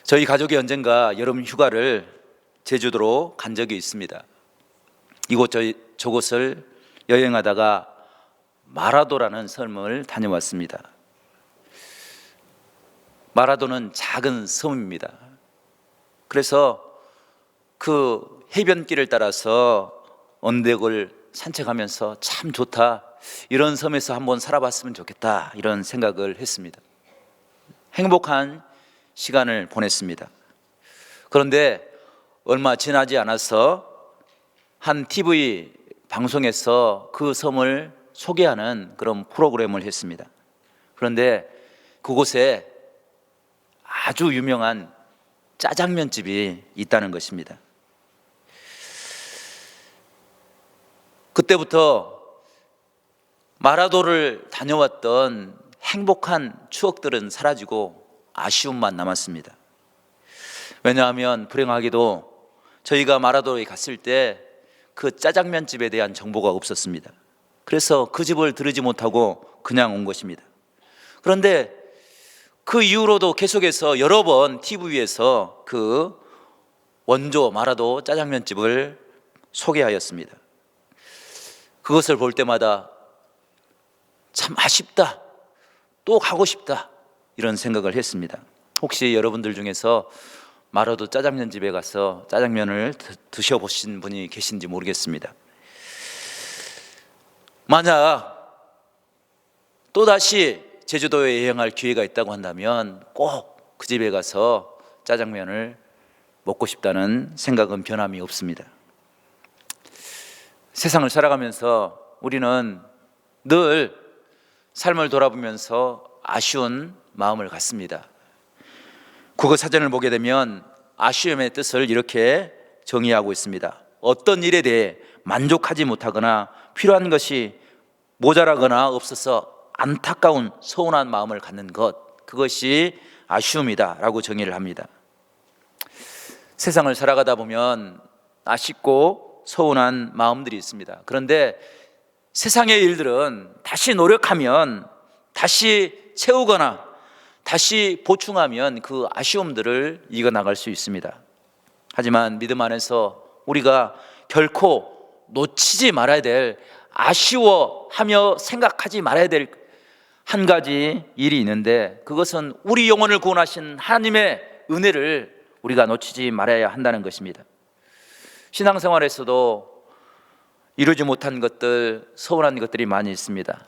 저희 가족이 언젠가 여름 휴가를 제주도로 간 적이 있습니다. 저곳을 여행하다가 마라도라는 섬을 다녀왔습니다. 마라도는 작은 섬입니다. 그래서 그 해변길을 따라서 언덕을 산책하면서 참 좋다, 이런 섬에서 한번 살아봤으면 좋겠다, 이런 생각을 했습니다. 행복한 시간을 보냈습니다. 그런데 얼마 지나지 않아서 한 TV 방송에서 그 섬을 소개하는 그런 프로그램을 했습니다. 그런데 그곳에 아주 유명한 짜장면 집이 있다는 것입니다. 그때부터 마라도를 다녀왔던 행복한 추억들은 사라지고 아쉬움만 남았습니다. 왜냐하면 불행하게도 저희가 마라도에 갔을 때 그 짜장면 집에 대한 정보가 없었습니다. 그래서 그 집을 들으지 못하고 그냥 온 것입니다. 그런데 그 이후로도 계속해서 여러 번 TV에서 그 원조 마라도 짜장면 집을 소개하였습니다. 그것을 볼 때마다 참 아쉽다, 또 가고 싶다, 이런 생각을 했습니다. 혹시 여러분들 중에서 마라도 짜장면 집에 가서 짜장면을 드셔보신 분이 계신지 모르겠습니다. 만약 또다시 제주도에 여행할 기회가 있다고 한다면 꼭 그 집에 가서 짜장면을 먹고 싶다는 생각은 변함이 없습니다. 세상을 살아가면서 우리는 늘 삶을 돌아보면서 아쉬운 마음을 갖습니다. 국어사전을 보게 되면 아쉬움의 뜻을 이렇게 정의하고 있습니다. 어떤 일에 대해 만족하지 못하거나 필요한 것이 모자라거나 없어서 안타까운 서운한 마음을 갖는 것, 그것이 아쉬움이다 라고 정의를 합니다. 세상을 살아가다 보면 아쉽고 서운한 마음들이 있습니다. 그런데 세상의 일들은 다시 노력하면, 다시 채우거나 다시 보충하면 그 아쉬움들을 이겨나갈 수 있습니다. 하지만 믿음 안에서 우리가 결코 놓치지 말아야 될, 아쉬워하며 생각하지 말아야 될 한 가지 일이 있는데, 그것은 우리 영혼을 구원하신 하나님의 은혜를 우리가 놓치지 말아야 한다는 것입니다. 신앙생활에서도 이루지 못한 것들, 서운한 것들이 많이 있습니다.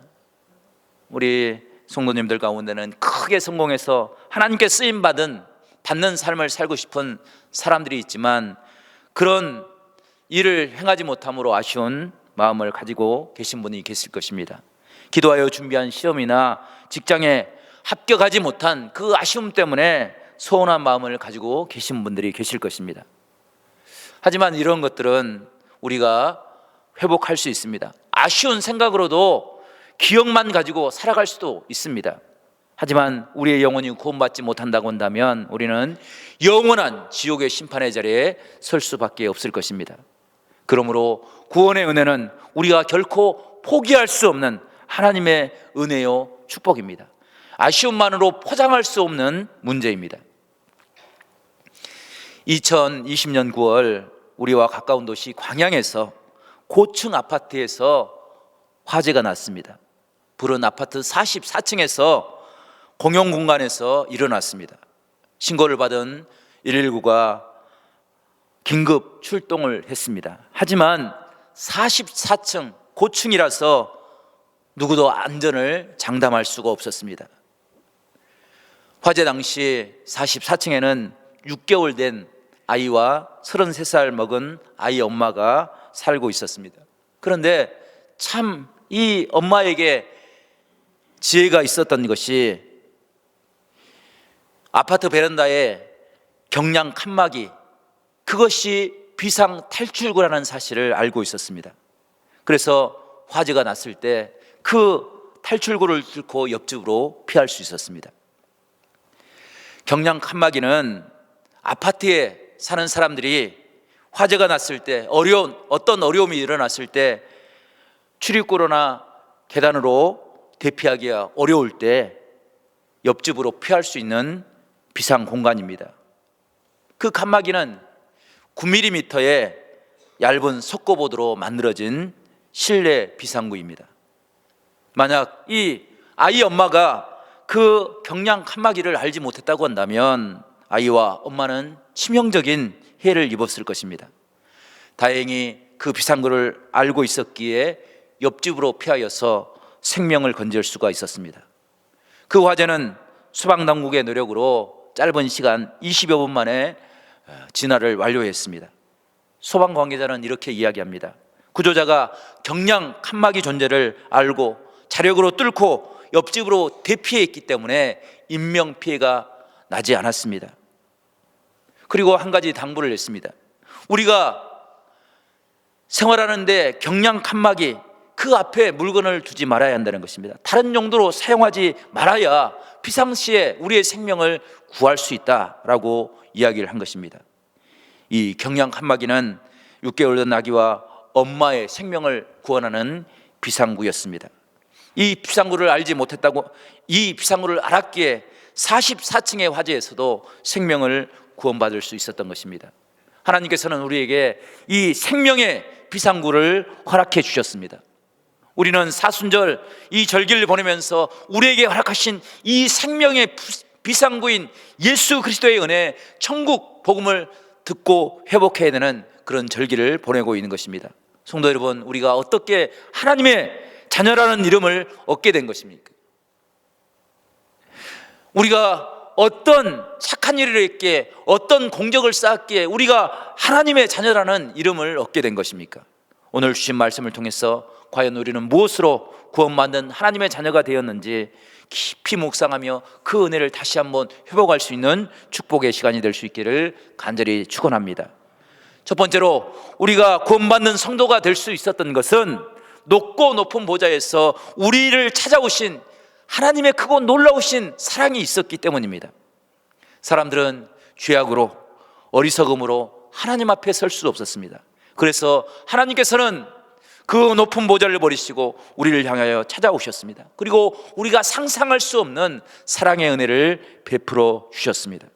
우리 성도님들 가운데는 크게 성공해서 하나님께 받는 삶을 살고 싶은 사람들이 있지만 그런 일을 행하지 못함으로 아쉬운 마음을 가지고 계신 분이 계실 것입니다. 기도하여 준비한 시험이나 직장에 합격하지 못한 그 아쉬움 때문에 서운한 마음을 가지고 계신 분들이 계실 것입니다. 하지만 이런 것들은 우리가 회복할 수 있습니다. 아쉬운 생각으로도 기억만 가지고 살아갈 수도 있습니다. 하지만 우리의 영혼이 구원받지 못한다고 한다면 우리는 영원한 지옥의 심판의 자리에 설 수밖에 없을 것입니다. 그러므로 구원의 은혜는 우리가 결코 포기할 수 없는 하나님의 은혜요 축복입니다. 아쉬움만으로 포장할 수 없는 문제입니다. 2020년 9월 우리와 가까운 도시 광양에서 고층 아파트에서 화재가 났습니다. 불은 아파트 44층에서 공용 공간에서 일어났습니다. 신고를 받은 119가 긴급 출동을 했습니다. 하지만 44층 고층이라서 누구도 안전을 장담할 수가 없었습니다. 화재 당시 44층에는 6개월 된 아이와 33살 먹은 아이 엄마가 살고 있었습니다. 그런데 참 이 엄마에게 지혜가 있었던 것이 아파트 베란다에 경량 칸막이, 그것이 비상 탈출구라는 사실을 알고 있었습니다. 그래서 화재가 났을 때 그 탈출구를 뚫고 옆집으로 피할 수 있었습니다. 경량 칸막이는 아파트에 사는 사람들이 화재가 났을 때, 어떤 어려움이 일어났을 때 출입구로나 계단으로 대피하기가 어려울 때 옆집으로 피할 수 있는 비상 공간입니다. 그 칸막이는 9mm의 얇은 석고보드로 만들어진 실내 비상구입니다. 만약 이 아이 엄마가 그 경량 칸막이를 알지 못했다고 한다면 아이와 엄마는 치명적인 해를 입었을 것입니다. 다행히 그 비상구를 알고 있었기에 옆집으로 피하여서 생명을 건질 수가 있었습니다. 그 화재는 소방당국의 노력으로 짧은 시간 20여 분 만에 진화를 완료했습니다. 소방 관계자는 이렇게 이야기합니다. 구조자가 경량 칸막이 존재를 알고 자력으로 뚫고 옆집으로 대피했기 때문에 인명피해가 나지 않았습니다. 그리고 한 가지 당부를 했습니다. 우리가 생활하는데 경량 칸막이 그 앞에 물건을 두지 말아야 한다는 것입니다. 다른 용도로 사용하지 말아야 비상시에 우리의 생명을 구할 수 있다라고 이야기를 한 것입니다. 이 경량 칸막이는 6개월 된 아기와 엄마의 생명을 구원하는 비상구였습니다. 이 비상구를 알았기에 44층의 화재에서도 생명을 구원받을 수 있었던 것입니다. 하나님께서는 우리에게 이 생명의 비상구를 허락해 주셨습니다. 우리는 사순절 이 절기를 보내면서 우리에게 허락하신 이 생명의 비상구인 예수 그리스도의 은혜, 천국 복음을 듣고 회복해야 되는 그런 절기를 보내고 있는 것입니다. 성도 여러분, 우리가 어떻게 하나님의 자녀라는 이름을 얻게 된 것입니까? 우리가 어떤 착한 일을 했기에, 어떤 공적을 쌓았기에 우리가 하나님의 자녀라는 이름을 얻게 된 것입니까? 오늘 주신 말씀을 통해서 과연 우리는 무엇으로 구원받는 하나님의 자녀가 되었는지 깊이 묵상하며 그 은혜를 다시 한번 회복할 수 있는 축복의 시간이 될 수 있기를 간절히 축원합니다. 첫 번째로 우리가 구원받는 성도가 될 수 있었던 것은 높고 높은 보좌에서 우리를 찾아오신 하나님의 크고 놀라우신 사랑이 있었기 때문입니다. 사람들은 죄악으로 어리석음으로 하나님 앞에 설 수 없었습니다. 그래서 하나님께서는 그 높은 보좌를 버리시고 우리를 향하여 찾아오셨습니다. 그리고 우리가 상상할 수 없는 사랑의 은혜를 베풀어 주셨습니다.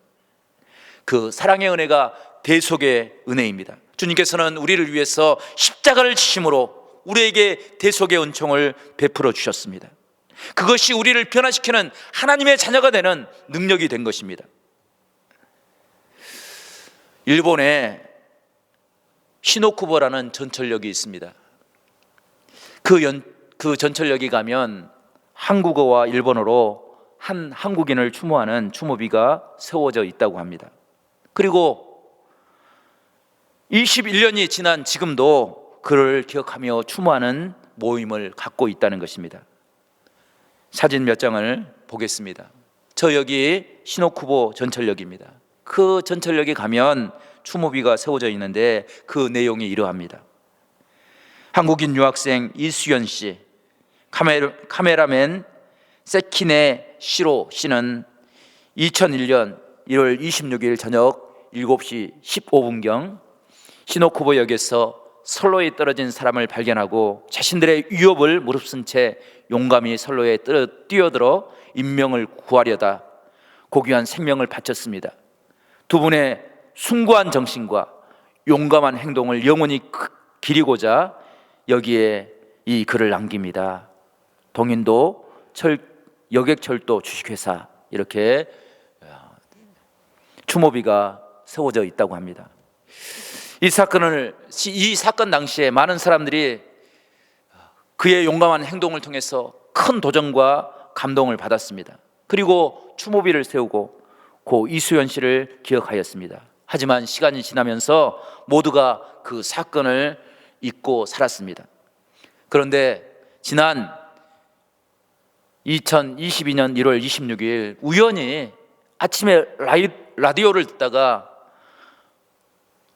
그 사랑의 은혜가 대속의 은혜입니다. 주님께서는 우리를 위해서 십자가를 지심으로 우리에게 대속의 은총을 베풀어 주셨습니다. 그것이 우리를 변화시키는 하나님의 자녀가 되는 능력이 된 것입니다. 일본에 시노쿠보라는 전철역이 있습니다. 그 전철역에 가면 한국어와 일본어로 한 한국인을 추모하는 추모비가 세워져 있다고 합니다. 그리고 21년이 지난 지금도 그를 기억하며 추모하는 모임을 갖고 있다는 것입니다. 사진 몇 장을 보겠습니다. 저 역이 시노쿠보 전철역입니다. 그 전철역에 가면 추모비가 세워져 있는데 그 내용이 이러합니다. 한국인 유학생 이수연 씨, 카메라맨 세키네 시로 씨는 2001년 1월 26일 저녁 7시 15분경 시노쿠보역에서 선로에 떨어진 사람을 발견하고 자신들의 위협을 무릅쓴 채 용감히 선로에 뛰어들어 인명을 구하려다 고귀한 생명을 바쳤습니다. 두 분의 숭고한 정신과 용감한 행동을 영원히 기리고자 여기에 이 글을 남깁니다. 동인도 여객철도 주식회사, 이렇게 추모비가 세워져 있다고 합니다. 이 사건 당시에 많은 사람들이 그의 용감한 행동을 통해서 큰 도전과 감동을 받았습니다. 그리고 추모비를 세우고 고 이수연 씨를 기억하였습니다. 하지만 시간이 지나면서 모두가 그 사건을 잊고 살았습니다. 그런데 지난 2022년 1월 26일 우연히 아침에 라디오를 듣다가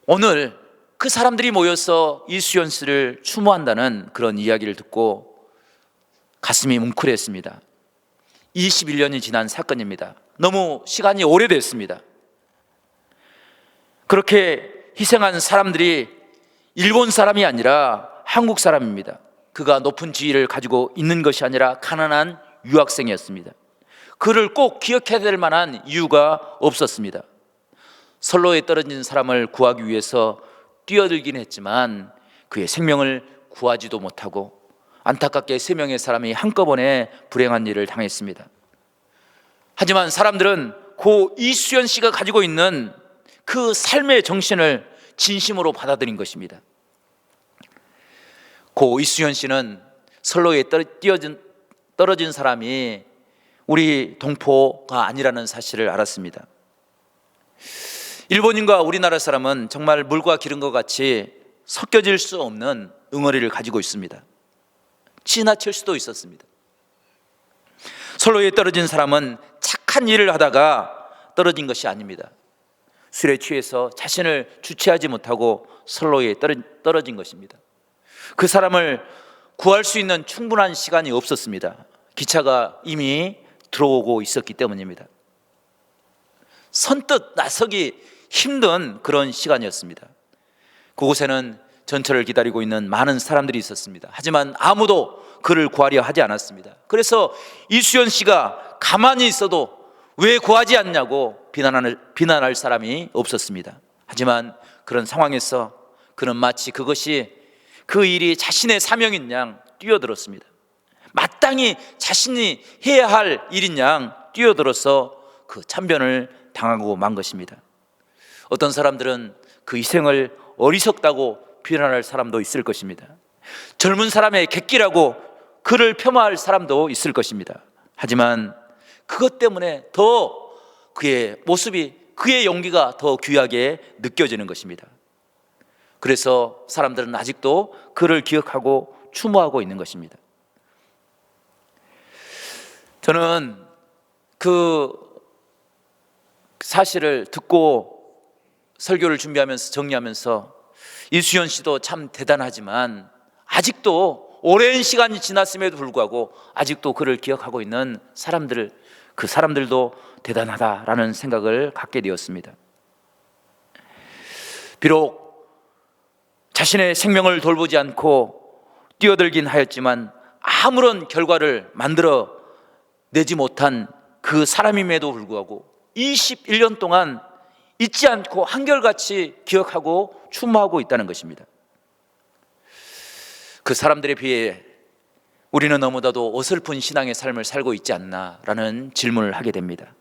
오늘 그 사람들이 모여서 이수연 씨를 추모한다는 그런 이야기를 듣고 가슴이 뭉클했습니다. 21년이 지난 사건입니다. 너무 시간이 오래됐습니다. 그렇게 희생한 사람들이 일본 사람이 아니라 한국 사람입니다. 그가 높은 지위를 가지고 있는 것이 아니라 가난한 유학생이었습니다. 그를 꼭 기억해야 될 만한 이유가 없었습니다. 선로에 떨어진 사람을 구하기 위해서 뛰어들긴 했지만 그의 생명을 구하지도 못하고 안타깝게 3명의 사람이 한꺼번에 불행한 일을 당했습니다. 하지만 사람들은 고 이수연 씨가 가지고 있는 그 삶의 정신을 진심으로 받아들인 것입니다. 고 이수연 씨는 선로에 떨어진 사람이 우리 동포가 아니라는 사실을 알았습니다. 일본인과 우리나라 사람은 정말 물과 기름과 같이 섞여질 수 없는 응어리를 가지고 있습니다. 지나칠 수도 있었습니다. 선로에 떨어진 사람은 착한 일을 하다가 떨어진 것이 아닙니다. 술에 취해서 자신을 주체하지 못하고 선로에 떨어진 것입니다. 그 사람을 구할 수 있는 충분한 시간이 없었습니다. 기차가 이미 들어오고 있었기 때문입니다. 선뜻 나서기 힘든 그런 시간이었습니다. 그곳에는 전철을 기다리고 있는 많은 사람들이 있었습니다. 하지만 아무도 그를 구하려 하지 않았습니다. 그래서 이수연 씨가 가만히 있어도 왜 구하지 않냐고 비난할 사람이 없었습니다. 하지만 그런 상황에서 그는 마치 그 일이 자신의 사명인 양 뛰어들었습니다. 마땅히 자신이 해야 할 일인 양 뛰어들어서 그 참변을 당하고 만 것입니다. 어떤 사람들은 그 희생을 어리석다고 비난할 사람도 있을 것입니다. 젊은 사람의 객기라고 그를 폄하할 사람도 있을 것입니다. 하지만 그것 때문에 더 그의 모습이, 그의 용기가 더 귀하게 느껴지는 것입니다. 그래서 사람들은 아직도 그를 기억하고 추모하고 있는 것입니다. 저는 그 사실을 듣고 설교를 준비하면서 정리하면서 이수연 씨도 참 대단하지만 아직도 오랜 시간이 지났음에도 불구하고 아직도 그를 기억하고 있는 사람들, 그 사람들도 대단하다라는 생각을 갖게 되었습니다. 비록 자신의 생명을 돌보지 않고 뛰어들긴 하였지만 아무런 결과를 만들어 내지 못한 그 사람임에도 불구하고 21년 동안 잊지 않고 한결같이 기억하고 추모하고 있다는 것입니다. 그 사람들에 비해 우리는 너무나도 어설픈 신앙의 삶을 살고 있지 않나라는 질문을 하게 됩니다.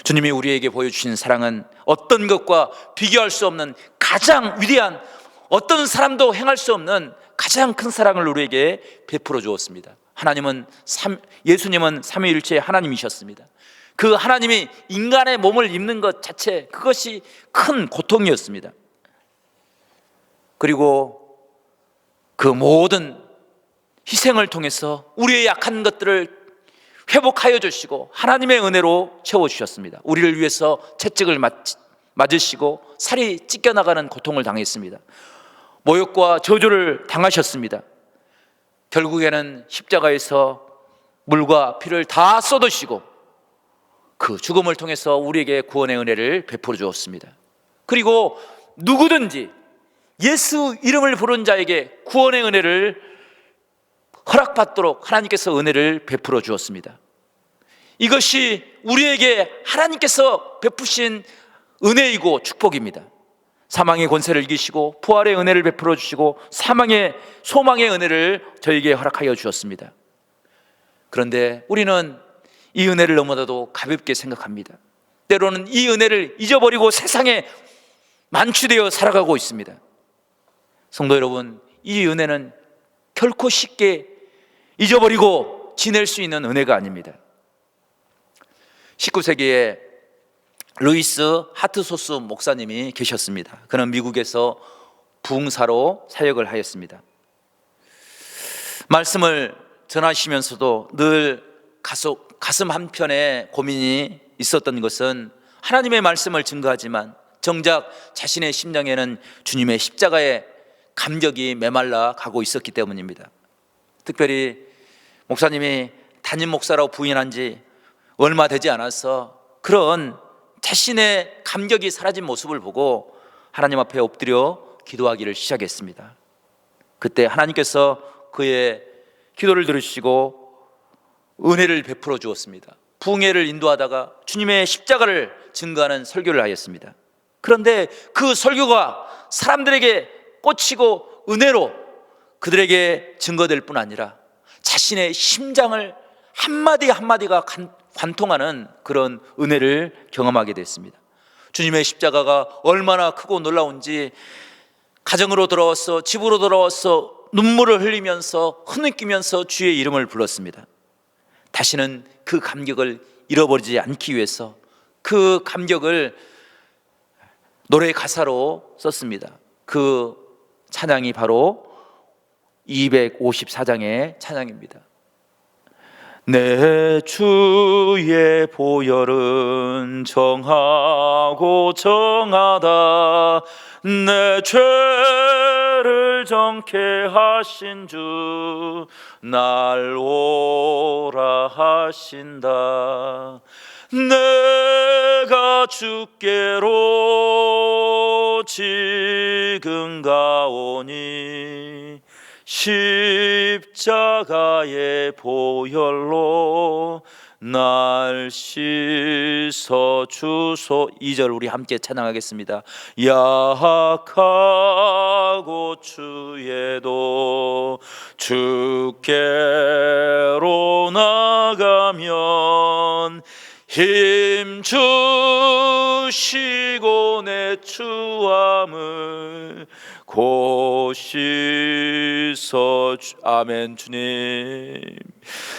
주님이 우리에게 보여주신 사랑은 어떤 것과 비교할 수 없는 가장 위대한, 어떤 사람도 행할 수 없는 가장 큰 사랑을 우리에게 베풀어 주었습니다. 예수님은 삼위일체 하나님이셨습니다. 그 하나님이 인간의 몸을 입는 것 자체, 그것이 큰 고통이었습니다. 그리고 그 모든 희생을 통해서 우리의 약한 것들을 회복하여 주시고 하나님의 은혜로 채워주셨습니다. 우리를 위해서 채찍을 맞으시고 살이 찢겨나가는 고통을 당했습니다. 모욕과 저주를 당하셨습니다. 결국에는 십자가에서 물과 피를 다 쏟으시고 그 죽음을 통해서 우리에게 구원의 은혜를 베풀어 주었습니다. 그리고 누구든지 예수 이름을 부른 자에게 구원의 은혜를 허락받도록 하나님께서 은혜를 베풀어 주었습니다. 이것이 우리에게 하나님께서 베푸신 은혜이고 축복입니다. 사망의 권세를 이기시고 부활의 은혜를 베풀어 주시고 소망의 은혜를 저에게 허락하여 주셨습니다. 그런데 우리는 이 은혜를 너무나도 가볍게 생각합니다. 때로는 이 은혜를 잊어버리고 세상에 만취되어 살아가고 있습니다. 성도 여러분, 이 은혜는 결코 쉽게 잊어버리고 지낼 수 있는 은혜가 아닙니다. 19세기에 루이스 하트소스 목사님이 계셨습니다. 그는 미국에서 부흥사로 사역을 하였습니다. 말씀을 전하시면서도 늘 가슴 한편에 고민이 있었던 것은 하나님의 말씀을 증거하지만 정작 자신의 심령에는 주님의 십자가의 감격이 메말라 가고 있었기 때문입니다. 특별히 목사님이 담임 목사라고 부인한 지 얼마 되지 않아서 그런 자신의 감격이 사라진 모습을 보고 하나님 앞에 엎드려 기도하기를 시작했습니다. 그때 하나님께서 그의 기도를 들으시고 은혜를 베풀어 주었습니다. 부흥회를 인도하다가 주님의 십자가를 증거하는 설교를 하였습니다. 그런데 그 설교가 사람들에게 꽂히고 은혜로 그들에게 증거될 뿐 아니라 자신의 심장을 한마디 한마디가 관통하는 그런 은혜를 경험하게 됐습니다. 주님의 십자가가 얼마나 크고 놀라운지 가정으로 돌아와서, 집으로 돌아와서 눈물을 흘리면서 흐느끼면서 주의 이름을 불렀습니다. 다시는 그 감격을 잃어버리지 않기 위해서 그 감격을 노래 가사로 썼습니다. 그 찬양이 바로 254장의 찬양입니다. 내 주의 보혈은 정하고 정하다. 내 죄를 정케 하신 주 날 오라 하신다. 내가 주께로 지금 가오니 십자가의 보혈로 날 씻어 주소. 2절 우리 함께 찬양하겠습니다. 약하고 추에도 주께로 나가면 힘 주시고 내 추함을 곧 씻어 아멘. 주님,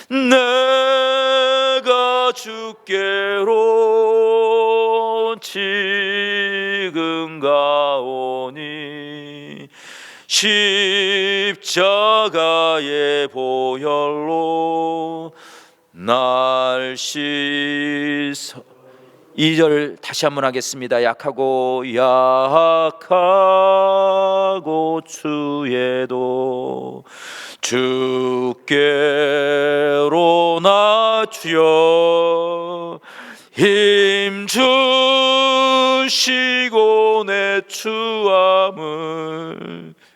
내가 주께로 지금 가오니 십자가의 보혈로 날 씻어. 2절 다시 한번 하겠습니다. 약하고 추에도 주께로 낮추어 힘 주시고 내 추함을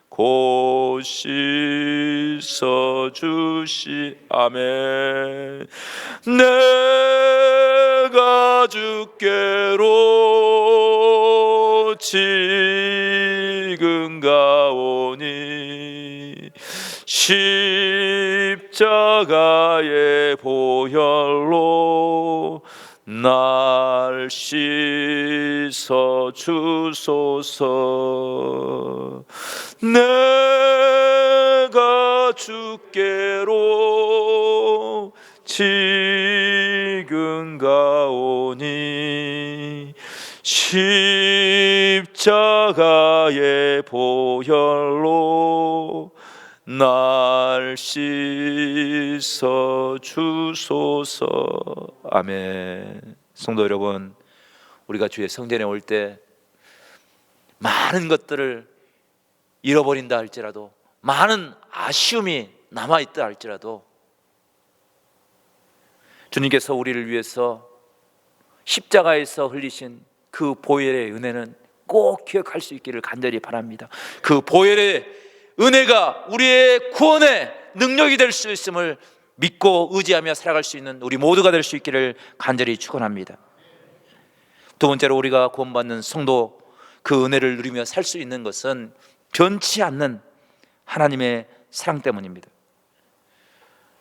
곧 씻어 주시. 아멘. 내가 주께로 지금 가오니 십자가의 보혈로 날 씻어 주소서. 내가 주께로 지금 가오니 십자가의 보혈로 날 씻어 주소서. 아멘. 성도 여러분, 우리가 주의 성전에 올 때 많은 것들을 잃어버린다 할지라도, 많은 아쉬움이 남아있다 할지라도 주님께서 우리를 위해서 십자가에서 흘리신 그 보혈의 은혜는 꼭 기억할 수 있기를 간절히 바랍니다. 그 보혈의 은혜가 우리의 구원의 능력이 될 수 있음을 믿고 의지하며 살아갈 수 있는 우리 모두가 될 수 있기를 간절히 축원합니다. 두 번째로 우리가 구원받는 성도, 그 은혜를 누리며 살 수 있는 것은 변치 않는 하나님의 사랑 때문입니다.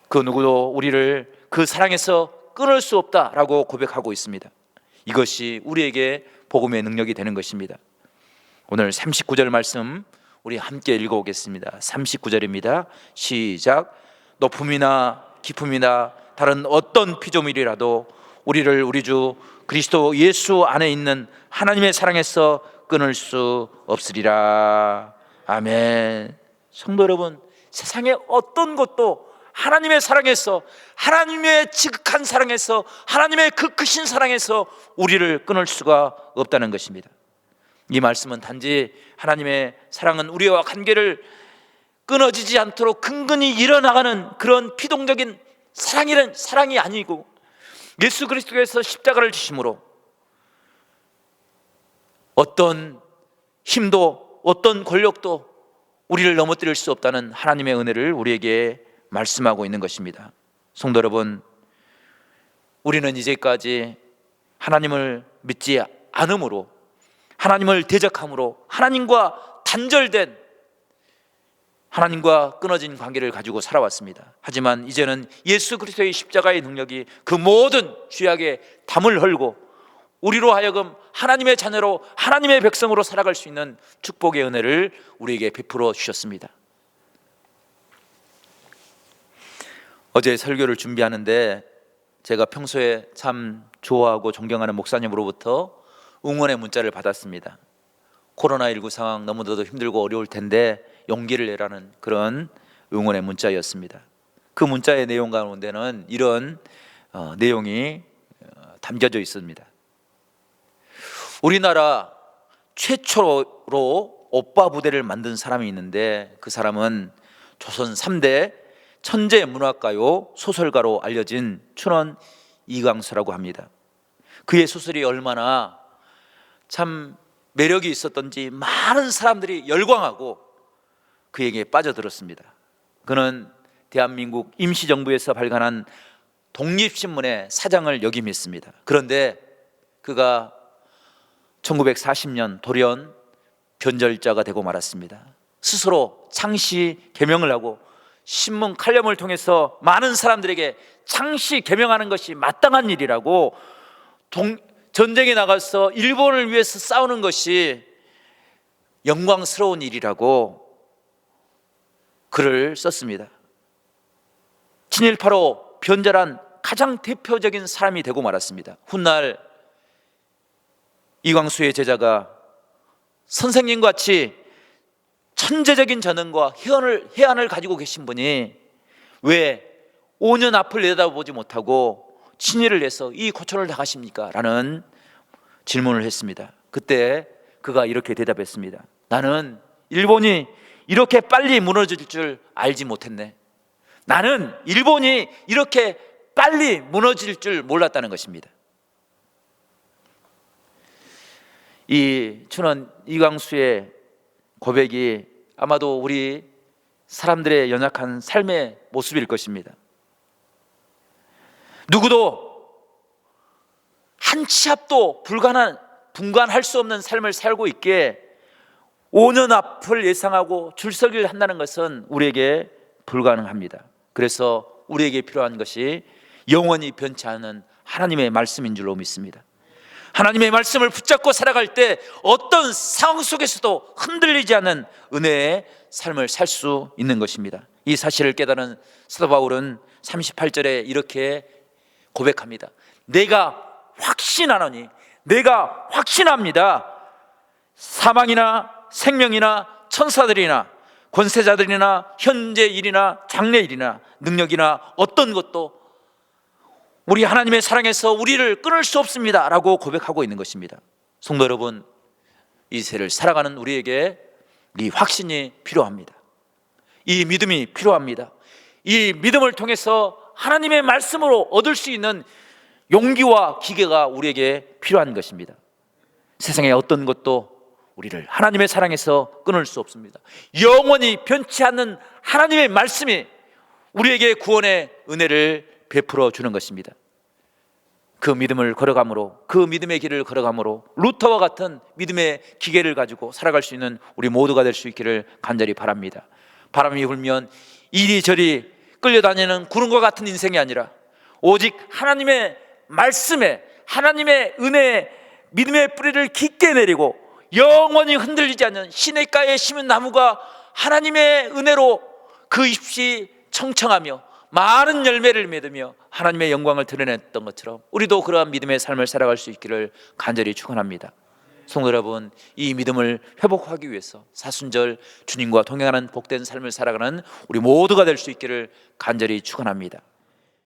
그 누구도 우리를 그 사랑에서 끊을 수 없다라고 고백하고 있습니다. 이것이 우리에게 복음의 능력이 되는 것입니다. 오늘 39절 말씀 우리 함께 읽어보겠습니다. 39절입니다. 시작. 높음이나 깊음이나 다른 어떤 피조물이라도 우리를 우리 주 그리스도 예수 안에 있는 하나님의 사랑에서 끊을 수 없으리라. 아멘. 성도 여러분, 세상의 어떤 것도 하나님의 사랑에서, 하나님의 지극한 사랑에서, 하나님의 그 크신 사랑에서 우리를 끊을 수가 없다는 것입니다. 이 말씀은 단지 하나님의 사랑은 우리와 관계를 끊어지지 않도록 근근히 일어나가는 그런 피동적인 사랑이 아니고, 예수 그리스도께서 십자가를 지심으로 어떤 힘도 어떤 권력도 우리를 넘어뜨릴 수 없다는 하나님의 은혜를 우리에게 말씀하고 있는 것입니다. 성도 여러분, 우리는 이제까지 하나님을 믿지 않음으로 하나님을 대적함으로 하나님과 단절된, 하나님과 끊어진 관계를 가지고 살아왔습니다. 하지만 이제는 예수 그리스도의 십자가의 능력이 그 모든 죄악의 담을 헐고 우리로 하여금 하나님의 자녀로, 하나님의 백성으로 살아갈 수 있는 축복의 은혜를 우리에게 베풀어 주셨습니다. 어제 설교를 준비하는데 제가 평소에 참 좋아하고 존경하는 목사님으로부터 응원의 문자를 받았습니다. 코로나19 상황 너무나도 힘들고 어려울 텐데 용기를 내라는 그런 응원의 문자였습니다. 그 문자의 내용 가운데는 이런 내용이 담겨져 있습니다. 우리나라 최초로 오빠 부대를 만든 사람이 있는데 그 사람은 조선 3대 천재 문학가요 소설가로 알려진 춘원 이광수라고 합니다. 그의 소설이 얼마나 참 매력이 있었던지 많은 사람들이 열광하고 그에게 빠져들었습니다. 그는 대한민국 임시정부에서 발간한 독립신문의 사장을 역임했습니다. 그런데 그가 1940년 돌연 변절자가 되고 말았습니다. 스스로 창시 개명을 하고 신문 칼럼을 통해서 많은 사람들에게 창시 개명하는 것이 마땅한 일이라고, 전쟁에 나가서 일본을 위해서 싸우는 것이 영광스러운 일이라고 글을 썼습니다. 친일파로 변절한 가장 대표적인 사람이 되고 말았습니다. 훗날 이광수의 제자가 선생님과 같이 천재적인 재능과 해안을 가지고 계신 분이 왜 5년 앞을 내다보지 못하고 친일을 해서 이 고초를 당하십니까? 라는 질문을 했습니다. 그때 그가 이렇게 대답했습니다. 나는 일본이 이렇게 빨리 무너질 줄 알지 못했네. 나는 일본이 이렇게 빨리 무너질 줄 몰랐다는 것입니다. 이 춘원 이광수의 고백이 아마도 우리 사람들의 연약한 삶의 모습일 것입니다. 누구도 한 치 앞도 분간할 수 없는 삶을 살고 있기에 5년 앞을 예상하고 줄서기를 한다는 것은 우리에게 불가능합니다. 그래서 우리에게 필요한 것이 영원히 변치 않는 하나님의 말씀인 줄로 믿습니다. 하나님의 말씀을 붙잡고 살아갈 때 어떤 상황 속에서도 흔들리지 않는 은혜의 삶을 살 수 있는 것입니다. 이 사실을 깨달은 사도 바울은 38절에 이렇게 고백합니다. 내가 확신하노니, 내가 확신합니다. 사망이나 생명이나 천사들이나 권세자들이나 현재 일이나 장래 일이나 능력이나 어떤 것도 우리 하나님의 사랑에서 우리를 끊을 수 없습니다 라고 고백하고 있는 것입니다. 성도 여러분, 이 세를 살아가는 우리에게 이 확신이 필요합니다. 이 믿음이 필요합니다. 이 믿음을 통해서 하나님의 말씀으로 얻을 수 있는 용기와 기계가 우리에게 필요한 것입니다. 세상의 어떤 것도 우리를 하나님의 사랑에서 끊을 수 없습니다. 영원히 변치 않는 하나님의 말씀이 우리에게 구원의 은혜를 베풀어 주는 것입니다. 그 믿음을 걸어감으로, 그 믿음의 길을 걸어감으로 루터와 같은 믿음의 기계를 가지고 살아갈 수 있는 우리 모두가 될 수 있기를 간절히 바랍니다. 바람이 불면 이리저리 끌려다니는 구름과 같은 인생이 아니라 오직 하나님의 말씀에, 하나님의 은혜에 믿음의 뿌리를 깊게 내리고 영원히 흔들리지 않는 시냇가에 심은 나무가 하나님의 은혜로 그 잎이 청청하며 많은 열매를 맺으며 하나님의 영광을 드러냈던 것처럼 우리도 그러한 믿음의 삶을 살아갈 수 있기를 간절히 축원합니다. 성도 여러분, 이 믿음을 회복하기 위해서 사순절 주님과 동행하는 복된 삶을 살아가는 우리 모두가 될 수 있기를 간절히 축원합니다.